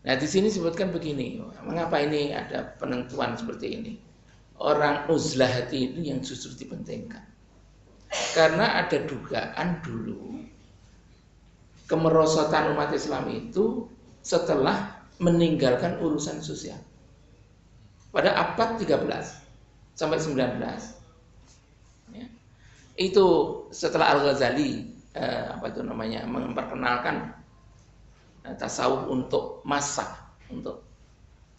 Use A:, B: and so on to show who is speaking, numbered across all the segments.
A: Nah, di sini disebutkan begini, mengapa ini ada penentuan seperti ini? Orang uzlah hati itu yang justru dipentingkan. Karena ada dugaan dulu kemerosotan umat Islam itu setelah meninggalkan urusan sosial. Pada abad 13 sampai 19. Ya. Itu setelah Al-Ghazali memperkenalkan tasawuf untuk massa, untuk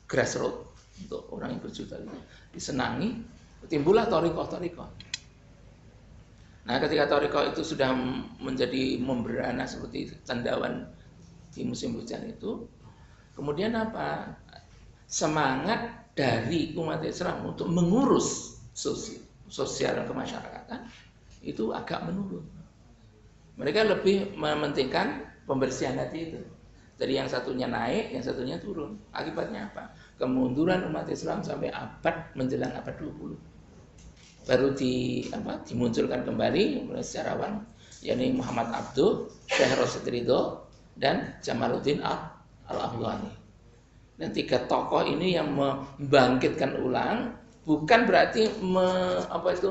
A: grassroots, untuk orang yang berjuta itu disenangi, timbullah thariqah. Nah, ketika thariqah itu sudah menjadi memberana seperti cendawan di musim hujan itu, kemudian apa? Semangat dari umat Islam untuk mengurus sosial dan kemasyarakatan itu agak menurun. Mereka lebih mementingkan pembersihan hati itu. Jadi yang satunya naik, yang satunya turun. Akibatnya apa? Kemunduran umat Islam sampai menjelang abad 20. Baru dimunculkan kembali oleh sejarawan, yakni Muhammad Abduh, Syekh Rasyid Ridho, dan Jamaluddin Al-Afghani. Dan tiga tokoh ini yang membangkitkan ulang, bukan berarti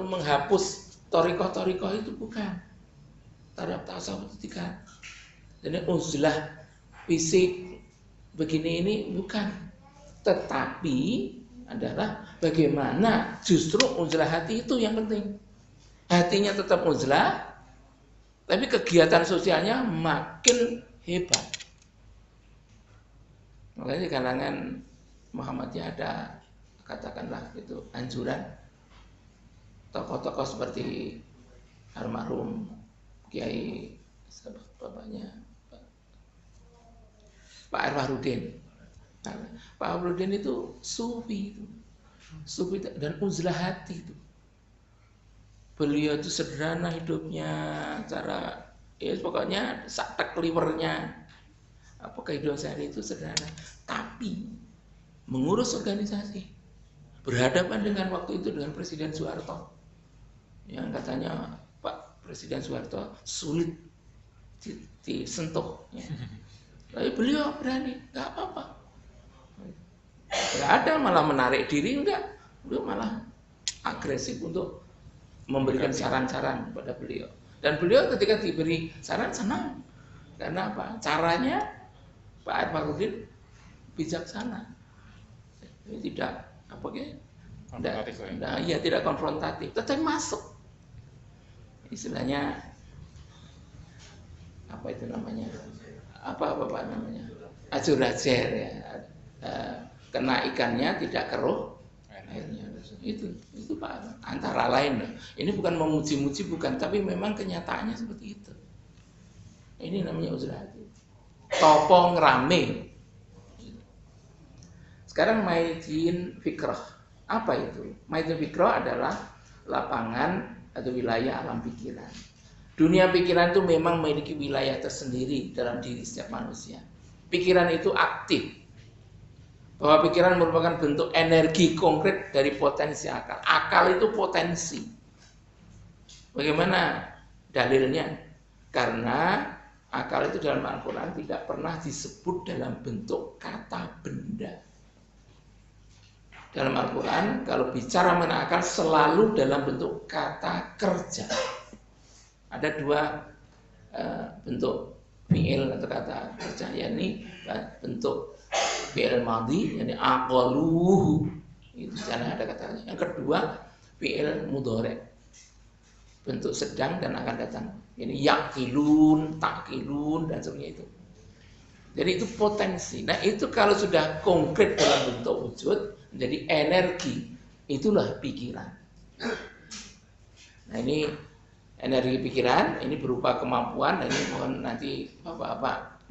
A: menghapus thariqah itu, bukan. Terhadap tasawuf itu tidak. Jadi uzlah fisik begini ini bukan, tetapi adalah bagaimana justru uzlah hati itu yang penting. Hatinya tetap uzlah, tapi kegiatan sosialnya makin hebat. Makanya di kalangan Muhammadiyah ada, katakanlah itu, anjuran tokoh-tokoh seperti almarhum Kiai bapaknya Pak Arwahrudin. Pak Arwahrudin itu sufi dan uzlah hati itu. Beliau itu sederhana hidupnya, cara pokoknya saktek liwernya, kehidupan sehari itu sederhana, tapi mengurus organisasi, berhadapan dengan waktu itu dengan Presiden Soeharto, yang katanya Pak Presiden Soeharto sulit disentuh, ya. Tapi beliau berani, nggak apa-apa, nggak ada malah menarik diri, enggak, beliau malah agresif untuk memberikan saran-saran kepada beliau. Dan beliau ketika diberi saran senang, karena apa? Caranya Pak Arwahrudin bijaksana, tidak tidak konfrontatif, tetapi masuk. Istilahnya ajur-ajer, ya. Kena ikannya tidak keruh airnya. Itu Pak, antara lain. Ini bukan memuji-muji, bukan, tapi memang kenyataannya seperti itu. Ini namanya uzlah hati. Topong rame. Sekarang maidin fikrah. Apa itu? Maidin fikrah adalah lapangan atau wilayah alam pikiran. Dunia pikiran itu memang memiliki wilayah tersendiri dalam diri setiap manusia. Pikiran itu aktif. Bahwa pikiran merupakan bentuk energi konkret dari potensi akal. Akal itu potensi. Bagaimana dalilnya? Karena akal itu dalam Al-Quran tidak pernah disebut dalam bentuk kata benda. Dalam Al-Quran kalau bicara mengenai akal selalu dalam bentuk kata kerja. Ada dua bentuk fi'il atau kata kerja, yakni bentuk fi'il madhi, yakni aqaluhu, itu sana ada katanya. Yang kedua fi'il mudhari', bentuk sedang dan akan datang. Ini yakilun, takilun, dan sebagainya itu. Jadi itu potensi. Nah itu kalau sudah konkret dalam bentuk wujud, menjadi energi, itulah pikiran. Nah ini energi pikiran, ini berupa kemampuan. Dan ini mohon nanti bapak-bapak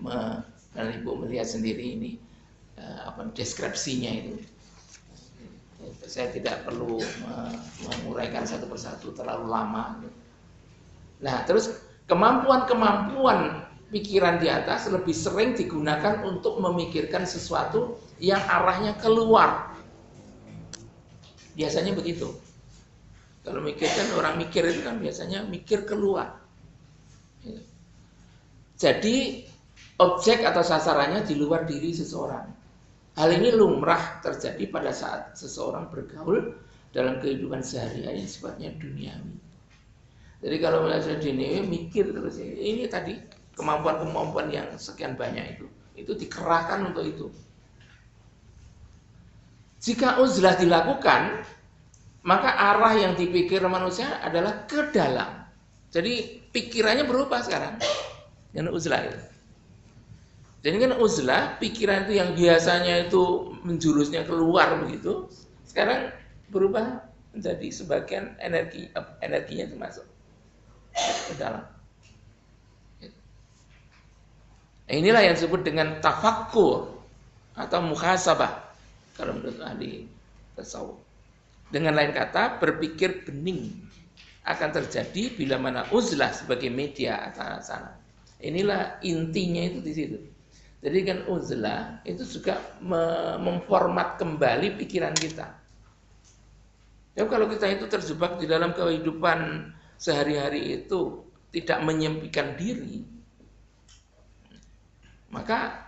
A: dan ibu melihat sendiri ini deskripsinya itu. Saya tidak perlu menguraikan satu persatu, terlalu lama. Nah, terus kemampuan-kemampuan pikiran di atas lebih sering digunakan untuk memikirkan sesuatu yang arahnya keluar. Biasanya begitu. Kalau mikirkan, orang mikir itu kan biasanya mikir keluar. Jadi objek atau sasarannya di luar diri seseorang. Hal ini lumrah terjadi pada saat seseorang bergaul dalam kehidupan sehari-hari yang sifatnya duniawi. Jadi kalau misalnya duniawi mikir terus, ini tadi kemampuan-kemampuan yang sekian banyak itu dikerahkan untuk itu. Jika uzlah dilakukan, maka arah yang dipikir manusia adalah ke dalam. Jadi pikirannya berubah sekarang dengan uzlah itu. Jadi kan uzlah, pikiran itu yang biasanya itu menjurusnya keluar begitu, sekarang berubah menjadi sebagian energinya itu masuk ke dalam. Inilah yang disebut dengan tafakkur atau muhasabah kalau menurut ahli tasawuf. Dengan lain kata, berpikir bening akan terjadi bila mana uzlah sebagai media atas sana. Inilah intinya itu di situ. Jadi kan uzlah itu juga memformat kembali pikiran kita. Ya, kalau kita itu terjebak di dalam kehidupan sehari-hari itu tidak menyempikan diri, maka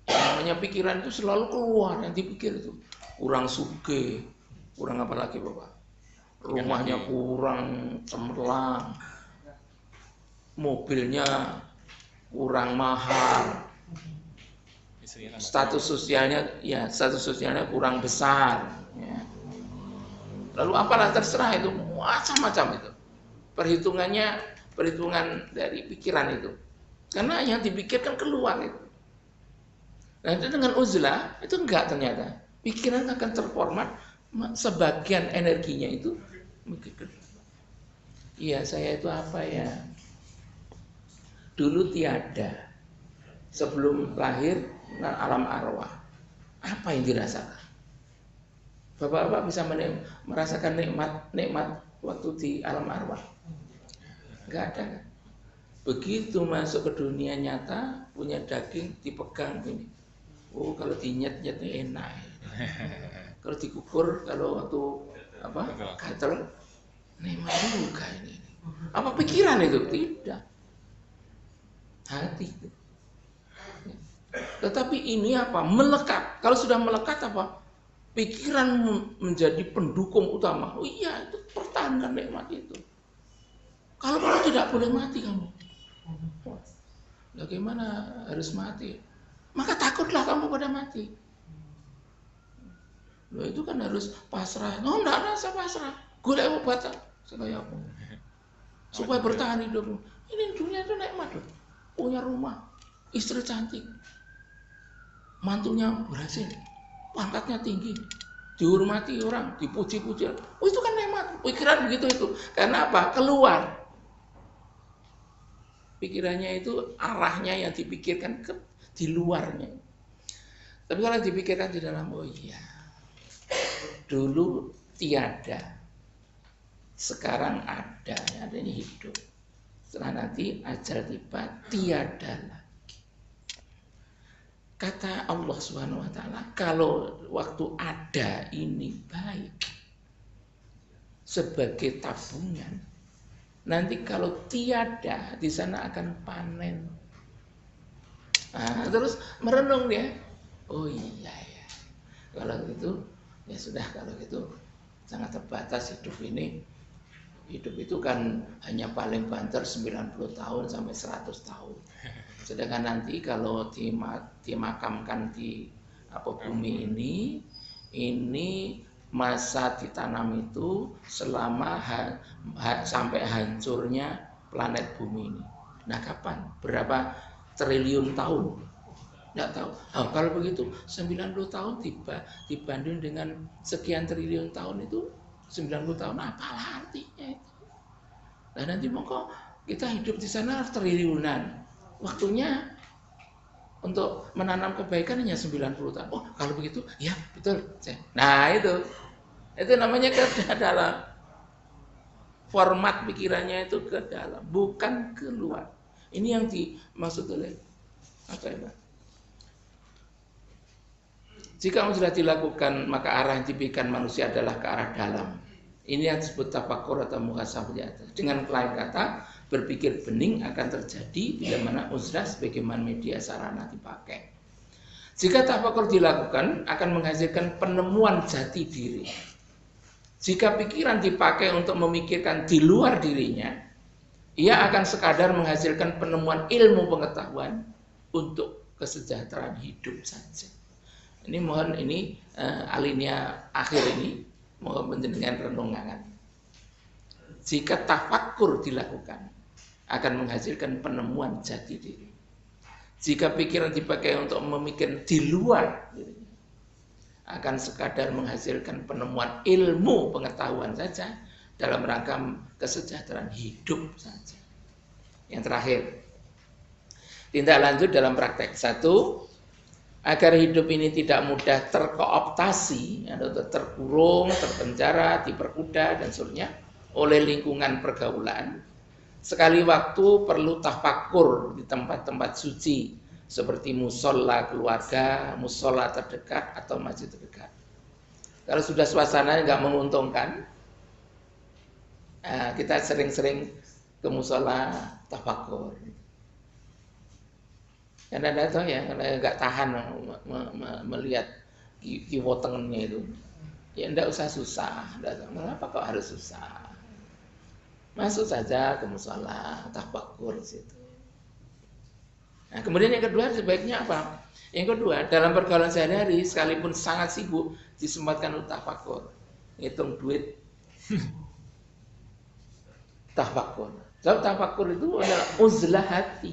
A: namanya pikiran itu selalu keluar, yang dipikir itu kurang suge, kurang apa lagi Bapak? Rumahnya kurang cemerlang, mobilnya kurang mahal, status sosialnya kurang besar, ya. Lalu apalah terserah itu macam-macam itu perhitungan dari pikiran itu, karena yang dipikirkan keluar itu. Nah itu dengan uzlah itu enggak, ternyata pikiran akan terformat, sebagian energinya itu iya saya itu apa ya, dulu tiada, sebelum lahir alam arwah, apa yang dirasakan? Bapak-bapak bisa merasakan nikmat waktu di alam arwah? Enggak ada kan? Begitu masuk ke dunia nyata, punya daging dipegang ini. Oh, kalau dinyet-nyet enak. Kalau dikukur, kalau waktu gatel, nikmat juga ini. Apa pikiran itu? Tidak. Hati. Tetapi ini apa? Melekat. Kalau sudah melekat apa? Pikiran menjadi pendukung utama. Oh iya, itu pertahankan nikmat itu. Kalau kamu tidak boleh mati kamu. Bagaimana harus mati? Maka takutlah kamu pada mati. Loh, itu kan harus pasrah. No, enggak rasa pasrah. Golek obat supaya apa? Supaya bertahan hidupmu. Ini dunia itu nikmat loh. Punya rumah, istri cantik, mantunya berhasil, pangkatnya tinggi, dihormati orang, dipuji-puji. Oh itu kan nikmat. Pikiran begitu itu. Karena apa? Keluar. Pikirannya itu arahnya yang dipikirkan di luarnya. Tapi kalau dipikirkan di dalam, oh iya, dulu tiada, sekarang ada, adanya hidup. Setelah nanti ajal tiba, tiada lagi. Kata Allah Subhanahu wa taala, kalau waktu ada ini baik sebagai tabungan, nanti kalau tiada di sana akan panen. Nah, terus merenung dia. Oh iya ya. Kalau gitu ya sudah, kalau gitu sangat terbatas hidup ini. Hidup itu kan hanya paling banter 90 tahun sampai 100 tahun. Sedangkan nanti kalau dimakamkan di bumi ini masa ditanam itu selama sampai hancurnya planet bumi ini. Nah kapan? Berapa triliun tahun? Nggak tahu. Oh, kalau begitu 90 tahun dibanding dengan sekian triliun tahun itu, 90 tahun apalah artinya itu. Nah nanti mongko kita hidup di sana triliunan. Waktunya untuk menanam kebaikan hanya 90 tahun. Oh kalau begitu ya betul. Nah itu namanya ke dalam. Format pikirannya itu ke dalam, bukan keluar. Ini yang dimaksud oleh apa ya? Jika sudah dilakukan, maka arah yang dipikirkan manusia adalah ke arah dalam. Ini yang disebut tafakkur atau muhasabah. Dengan lain kata, berpikir bening akan terjadi bila mana uzlah sebagaimana media sarana dipakai. Jika tafakur dilakukan akan menghasilkan penemuan jati diri. Jika pikiran dipakai untuk memikirkan di luar dirinya, ia akan sekadar menghasilkan penemuan ilmu pengetahuan untuk kesejahteraan hidup saja. Ini mohon alinea akhir ini mohon menjadikan renungan. Jika tafakkur dilakukan akan menghasilkan penemuan jati diri. Jika pikiran dipakai untuk memikirkan di luar dirinya, akan sekadar menghasilkan penemuan ilmu pengetahuan saja dalam rangka kesejahteraan hidup saja. Yang terakhir, tindak lanjut dalam praktek. 1, agar hidup ini tidak mudah terkooptasi atau terkurung, terpenjara, diperkuda dan seterusnya oleh lingkungan pergaulan. Sekali waktu perlu tafakur di tempat-tempat suci seperti musola keluarga, musola terdekat atau masjid terdekat. Kalau sudah suasananya nggak menguntungkan, kita sering-sering ke musola tafakur. Karena ada tahu ya, karena nggak tahan melihat kiwotengennya itu, ya nggak usah susah. Kenapa kok harus susah? Masuk saja ke musola tafakur situ. Nah, kemudian yang kedua sebaiknya apa? Yang kedua, dalam pergaulan sehari-hari sekalipun sangat sibuk disempatkan untuk tafakur, ngitung duit. Tafakur. Sebab tafakur itu adalah uzlah hati.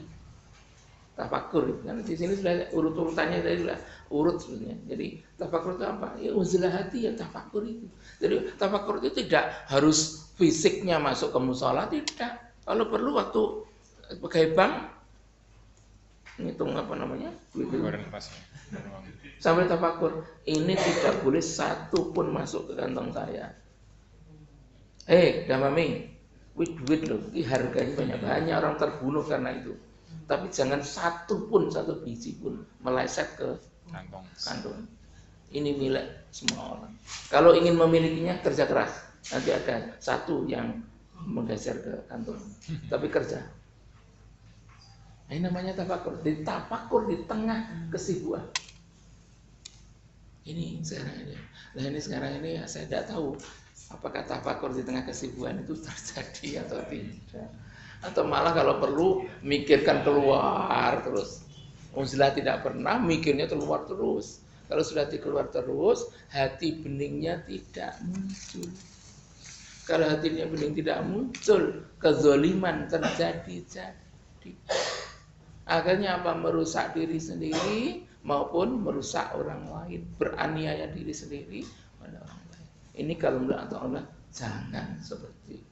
A: Tafakur itu kan di sini sudah urut-urutannya tadi sudah urut sebenarnya. Jadi tafakur itu apa? Ya uzlah hati ya tafakur itu. Jadi tafakur itu tidak harus fisiknya masuk ke musola, tidak. Kalau perlu waktu pegawai bank ngitung apa namanya? Sampai tafakur. Ini tidak boleh satu pun masuk ke kantong saya. Damami, duit loh, ini harganya banyak orang terbunuh karena itu. Tapi jangan satu biji pun meleset ke kantong. Ini milik semua orang. Kalau ingin memilikinya kerja keras. Nanti ada satu yang menggeser ke kantong. Tapi kerja. Ini namanya tafakur. Ditafakur di tengah kesibukan. Ini sekarang ini. Nah ini sekarang ini saya tidak tahu apakah tafakur di tengah kesibukan itu terjadi atau tidak. Atau malah kalau perlu mikirkan keluar terus. Uzlah tidak pernah mikirnya keluar terus. Kalau sudah dikeluar terus, hati beningnya tidak muncul. Kalau hatinya bening tidak muncul, kezaliman terjadi. Akhirnya apa? Merusak diri sendiri maupun merusak orang lain, beraniaya diri sendiri pada orang lain. Ini kalau menurut Allah jangan seperti itu.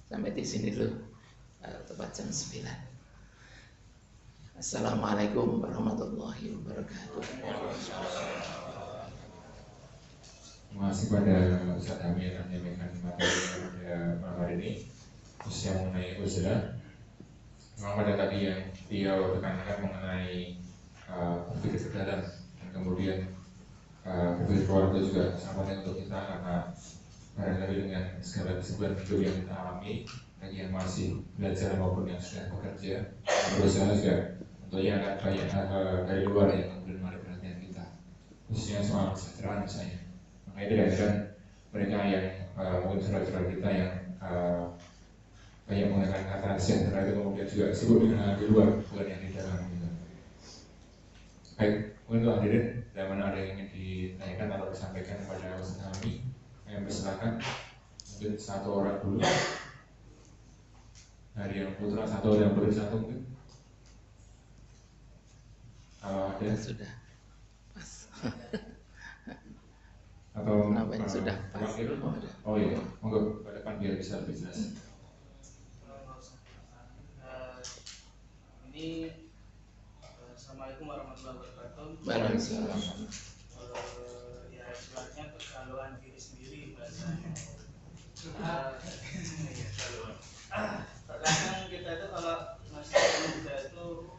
A: Sampai di sini dulu, tepat jam 9. Assalamualaikum warahmatullahi wabarakatuh.
B: Terima kasih pada Ustaz Amir yang menyampaikan materi pada malam hari ini, khususnya mengenai uzlah. Memang pada tadi yang beliau tekankan mengenai berpikir ke dalam dan kemudian berpikir keluar itu juga sangat penting untuk kita, karena barangkali dengan segala kesibukan hidup yang kita alami, bagi yang masih belajar maupun yang sudah bekerja, berusaha juga tentunya akan banyak dari luar yang kemudian menarik perhatian kita, khususnya soal kesejahteraan misalnya. Makanya kadang-kadang mereka yang mungkin saudara-saudara kita yang banyak menggunakan kata sejahtera itu kemudian juga sibuk dengan di luar, bukan yang di dalam gitu. Baik, untuk hadirin, dan mana ada yang ingin ditanyakan atau disampaikan kepada Ustaz kami, yang bersilakan. Mungkin satu orang dulu. Dari yang putra satu, yang putri satu mungkin. Kalau ada
A: Sudah pas.
B: Atau
A: Namanya sudah pas.
B: Oh iya, monggo ke depan biar bisa lebih jelas.
C: Ini Assalamualaikum warahmatullahi wabarakatuh.
A: Waalaikumsalam.
C: Ya istilahnya kegalauan diri sendiri bahasanya. Terkadang kita itu kalau masih muda itu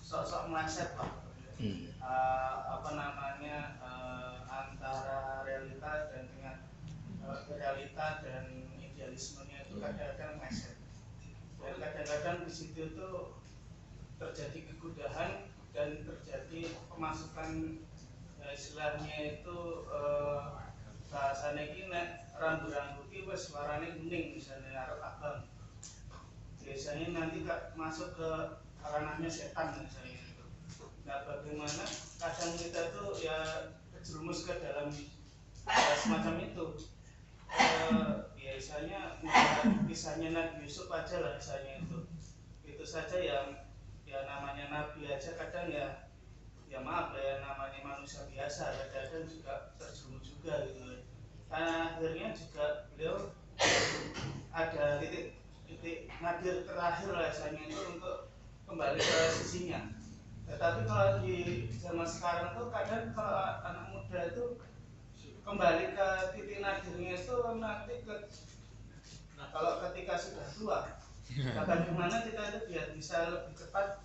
C: sok-sok mindset Pak. Antara realita dan idealismenya itu kadang-kadang meleset. Dan kadang-kadang di situ tuh terjadi kegudahan dan terjadi pemasukan istilahnya itu bahasanya ini rambu-rambu ini wes warnanya kuning misalnya arep abang. Biasanya nanti masuk ke ranahnya setan misalnya itu. Nah bagaimana kadang kita tuh ya terjerumus ke dalam semacam itu. Biasanya kisahnya Nabi Yusuf aja lah misalnya itu saja yang ya namanya Nabi aja kadang ya maaf ya namanya manusia biasa kadang juga terjerumus juga gitu. Karena akhirnya juga beliau ada titik nadir terakhir rasanya itu untuk kembali ke sisinya. Tetapi kalau di zaman sekarang tuh kadang kalau anak muda itu kembali ke titik nadirnya itu nanti kalau ketika sudah tua, bagaimana kita itu biar bisa lebih cepat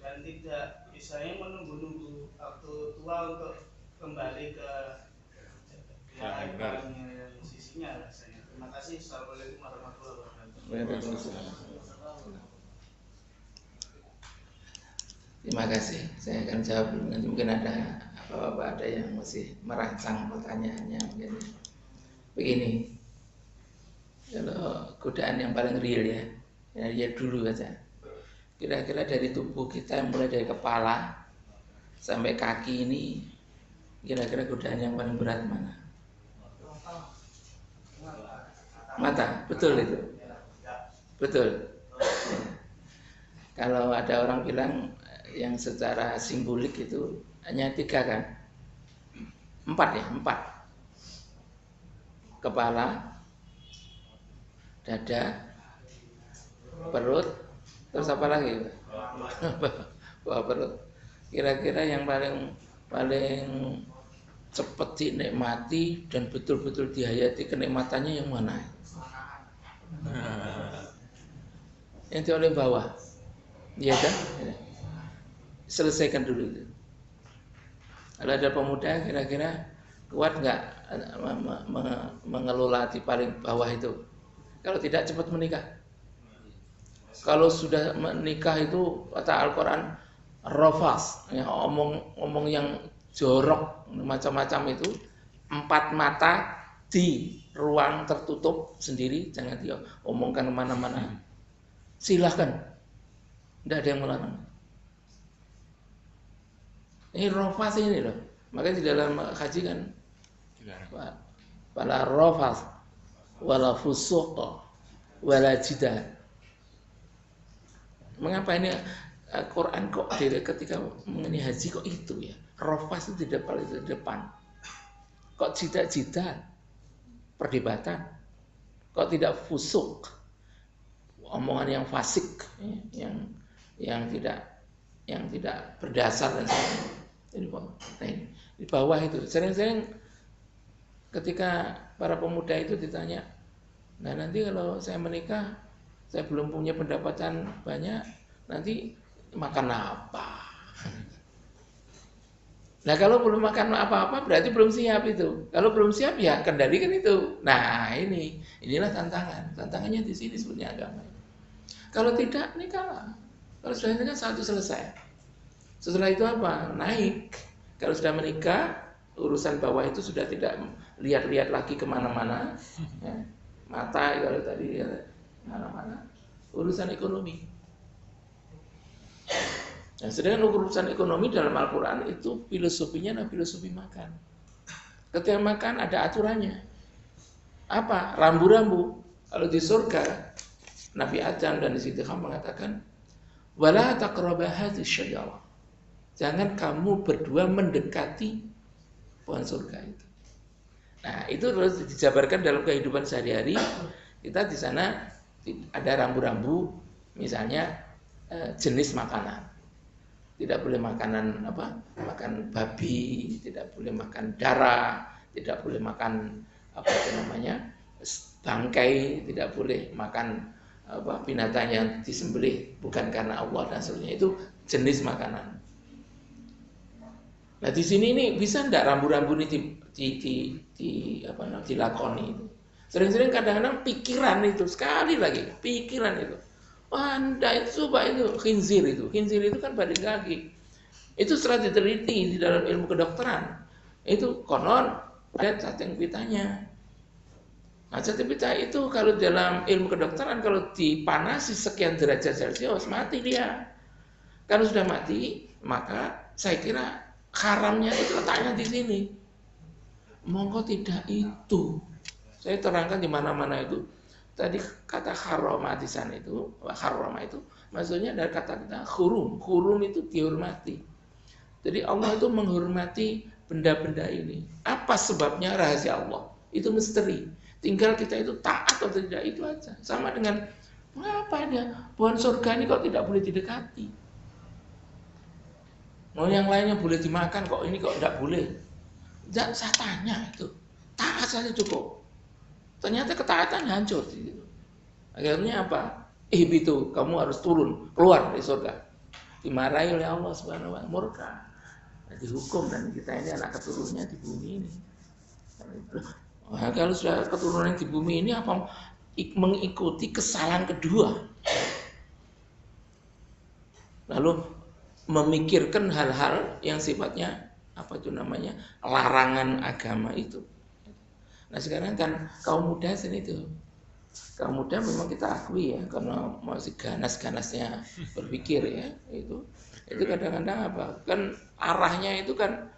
C: dan tidak misalnya menunggu-nunggu waktu tua untuk kembali ke sisinya rasanya. Terima kasih. Assalamualaikum warahmatullahi wabarakatuh.
A: Terima kasih. Saya akan jawab dulu. Nanti mungkin ada bapak-bapak ada yang masih merancang pertanyaannya. Mungkin begini, kalau godaan yang paling real ya dulu aja. Kira-kira dari tubuh kita mulai dari kepala sampai kaki ini, kira-kira godaan yang paling berat mana? Mata, betul itu. Betul. Kalau ada orang bilang yang secara simbolik itu hanya 3 kan? 4. Kepala, dada, perut, terus apa lagi? Bawah perut. Kira-kira yang paling cepat dinikmati dan betul-betul dihayati kenikmatannya yang mana? Yang di oleh bawah, iya kan? Selesaikan dulu itu. Kalau ada pemuda kira-kira kuat nggak mengelola di paling bawah itu? Kalau tidak cepat menikah. Kalau sudah menikah itu kata Al-Quran rafas, ya, omong yang jorok macam-macam itu, 4 mata di ruang tertutup sendiri, jangan dia omongkan kemana-mana. Silahkan, tidak ada yang melarang. Ini rafas ini loh, makanya di dalam haji kan, wala rafas, wala fusuq, wala jidal. Mengapa ini Quran kok ketika mengenai haji kok itu ya? Rafas itu tidak paling di depan. Kok jidal, perdebatan. Kok tidak fusuk, omongan yang fasik, yang tidak berdasar dan sebagainya. Jadi di bawah itu sering-sering ketika para pemuda itu ditanya, nah nanti kalau saya menikah, saya belum punya pendapatan banyak, nanti makan apa? Nah kalau belum makan apa-apa berarti belum siap itu. Kalau belum siap ya kendalikan itu. Nah inilah tantangan. Tantangannya di sini sebenarnya agama. Kalau tidak nikahlah. Kalau sudah nikah satu selesai. Setelah itu apa? Naik. Kalau sudah menikah, urusan bawah itu sudah tidak lihat-lihat lagi kemana-mana. Ya. Mata kalau tadi lihat mana-mana. Urusan ekonomi. Nah, sedangkan urusan ekonomi dalam Al-Quran itu filosofinya adalah filosofi makan. Ketika makan ada aturannya. Apa? Rambu-rambu. Kalau di surga, Nabi Adam dan Siti Kham mengatakan, wala taqraba hadhihi syajarah. Jangan kamu berdua mendekati pohon surga itu. Nah, itu terus dijabarkan dalam kehidupan sehari-hari. Kita di sana ada rambu-rambu, misalnya jenis makanan. Tidak boleh makanan makan babi, tidak boleh makan darah, tidak boleh makan bangkai, tidak boleh makan binatang yang disembelih bukan karena Allah dan sebagainya. Itu jenis makanan. Nah di sini ini bisa enggak rambu-rambu ini dilakoni itu? Sering-sering kadang-kadang pikiran itu, sekali lagi, pikiran itu. Wah, itu coba itu, khinzir itu kan badan kaki. Itu setelah diteliti di dalam ilmu kedokteran. Itu konon ada cacing pitanya. Nah, cacing pita itu kalau dalam ilmu kedokteran kalau dipanasi sekian derajat Celcius mati dia. Kalau sudah mati, maka saya kira haramnya itu letaknya di sini. Monggo tidak itu. Saya terangkan di mana-mana itu. Tadi kata haroma di sana itu, haroma itu maksudnya dari kata kita hurum. Hurum itu dihormati. Jadi Allah itu menghormati benda-benda ini. Apa sebabnya? Rahasia Allah. Itu misteri. Tinggal kita itu taat atau tidak, itu aja. Sama dengan mengapa dia pohon surga ini kok tidak boleh didekati? Mau yang lainnya boleh dimakan, kok ini kok tidak boleh? Tidak, saya tanya itu. Taat saja cukup. Ternyata ketaatan hancur. Akhirnya apa? Itu kamu harus turun, keluar dari surga. Dimarahi oleh Allah Subhanahu wa taala, murka. Dihukum, dan kita ini anak keturunannya di bumi ini. Nah, kalau sudah keturunan di bumi ini apa mengikuti kesalahan kedua, lalu memikirkan hal-hal yang sifatnya apa itu namanya larangan agama itu. Nah sekarang kan kaum muda sini itu, kaum muda memang kita akui ya, karena masih ganas-ganasnya berpikir ya, itu kadang-kadang apa kan arahnya itu kan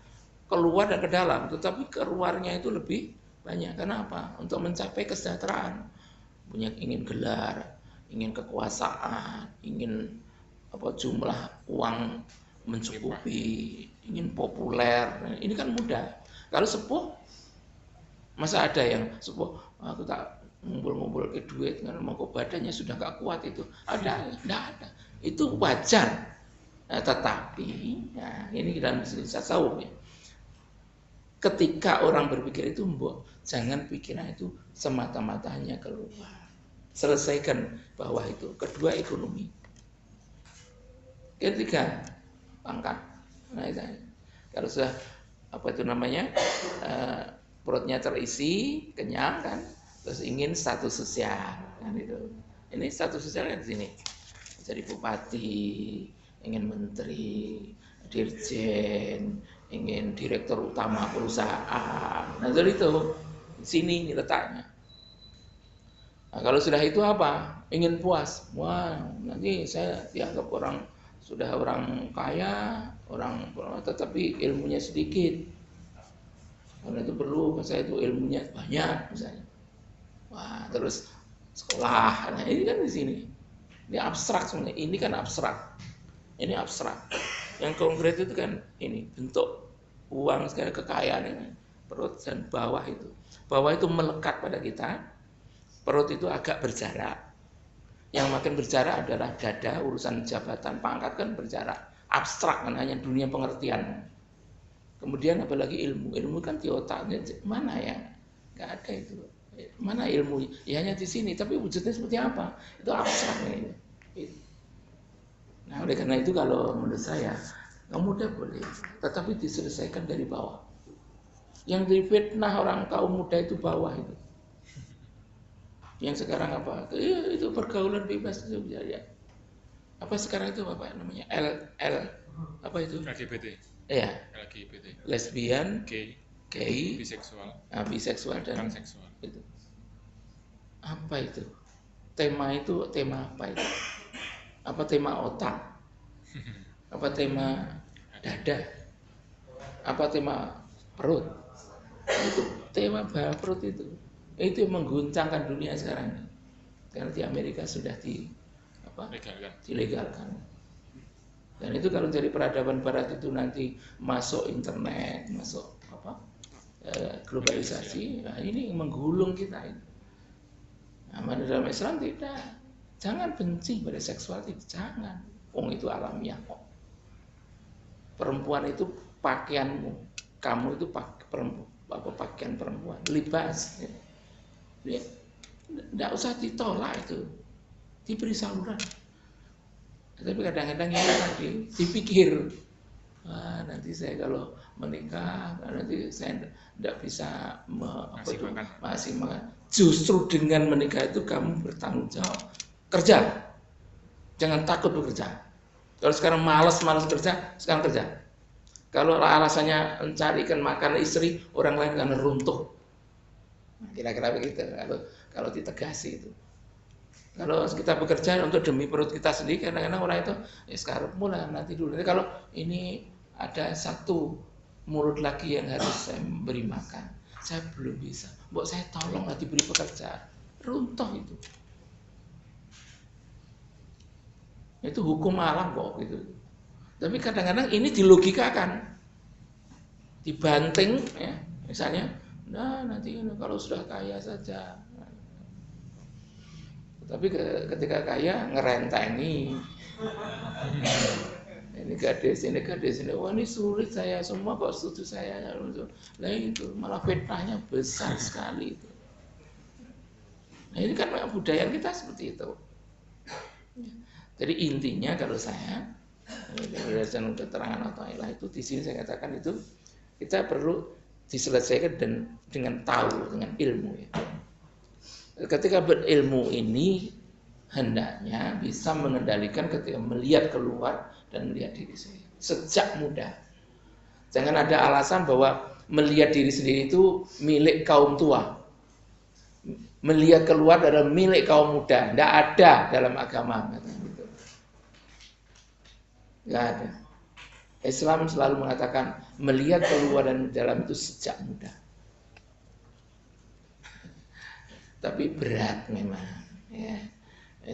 A: keluar dan ke dalam, tetapi keluarnya itu lebih banyak. Kenapa? Untuk mencapai kesejahteraan, punya ingin gelar, ingin kekuasaan, ingin apa jumlah uang mencukupi, ingin populer. Ini kan mudah. Kalau sepuh, masa ada yang sepuh aku tak ngumpul-ngumpul ke duit karena mau badannya sudah gak kuat itu. Ada, tidak ada. Itu wajar. Nah, tetapi ya, ini dalam tasawuf ya. Ketika orang berpikir itu, mbok jangan pikiran itu semata-mata hanya keluar. Selesaikan bawah itu. Kedua, ekonomi. Ketiga, pangkat. Nah, itu. Kalau sudah apa itu namanya perutnya terisi, kenyang kan, terus ingin status sosial kan itu. Ini status sosialnya di sini. Jadi bupati, ingin menteri, dirjen, ingin direktur utama perusahaan. Nah, jadi itu di sini ini letaknya. Nah, kalau sudah itu apa? Ingin puas. Wah, nanti saya dianggap sudah orang kaya, tetapi ilmunya sedikit. Karena itu perlu, saya itu ilmunya banyak misalnya. Wah, terus sekolah. Nah, ini kan di sini. Ini abstrak sebenarnya. Ini kan abstrak. Ini abstrak. Yang konkret itu kan ini bentuk uang sekali kekayaan ini. Perut dan bawah itu. Bawah itu melekat pada kita. Perut itu agak berjarak. Yang makin berjarak adalah dada, urusan jabatan, pangkat kan berjarak. Abstrak kan hanya dunia pengertian. Kemudian apalagi ilmu. Ilmu kan di otaknya mana ya? Gak ada itu. Mana ilmu? Ya hanya di sini. Tapi wujudnya seperti apa? Itu abstrak ini. Nah oleh karena itu kalau menurut saya kaum muda boleh, tetapi diselesaikan dari bawah. Yang difitnah orang kaum muda itu bawah itu. Yang sekarang apa? Itu pergaulan bebas itu ya. Apa sekarang itu apa namanya? L apa itu?
B: LGBT.
A: Iya.
B: LGBT.
A: Lesbian, gay, biseksual dan
B: transseksual.
A: Itu. Apa itu? Tema apa itu? Apa tema otak? Apa tema dada? Apa tema perut? Itu tema perut itu. Itu yang mengguncangkan dunia sekarang ini. Karena di Amerika sudah dilegalkan. Dan itu kalau dari peradaban barat itu nanti masuk internet, masuk globalisasi, nah ini menggulung kita ini. Nah, dalam Islam tidak. Jangan benci pada seksual, jangan. Itu alamiah kok. Perempuan itu pakaianmu, kamu itu pakaian perempuan, libas. Tidak usah ditolak itu, diberi saluran. Tapi kadang-kadang ini tadi dipikir, nanti saya kalau menikah nanti saya tidak bisa masih makan. Justru dengan menikah itu kamu bertanggung jawab. Kerja, jangan takut bekerja. Kalau sekarang malas kerja, sekarang kerja. Kalau alasannya mencarikan makan istri, orang lain karena runtuh. Kira-kira begitu. Kalau ditegasi itu. Kalau kita bekerja untuk demi perut kita sendiri, kadang-kadang orang itu ya sekarang mulai nanti dulu. Jadi kalau ini ada satu mulut lagi yang harus saya beri makan, saya belum bisa. Mbok saya tolong nanti beri pekerjaan, runtuh itu. Itu hukum alam kok gitu. Tapi kadang-kadang ini dilogikakan, dibanting, ya, misalnya, nah nanti kalau sudah kaya saja. Tapi ketika kaya ngerentengi, ini gadis, wah ini sulit saya semua kok setuju saya, nah itu malah fitnahnya besar sekali itu. Nah ini kan budaya kita seperti itu. Jadi intinya kalau saya berdasarkan keterangan Athaillah itu di sini saya katakan itu kita perlu diselesaikan dengan tahu, dengan ilmu ya. Ketika berilmu ini hendaknya bisa mengendalikan ketika melihat keluar dan melihat diri sendiri sejak muda. Jangan ada alasan bahwa melihat diri sendiri itu milik kaum tua, melihat keluar adalah milik kaum muda. Tidak ada dalam agama gitu. Tidak ada. Islam selalu mengatakan melihat keluar dan dalam itu sejak muda. Tapi berat memang, ya.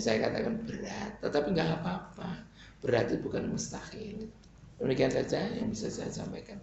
A: Saya katakan berat, tetapi nggak apa-apa. Berat itu bukan mustahil. Demikian saja yang bisa saya sampaikan.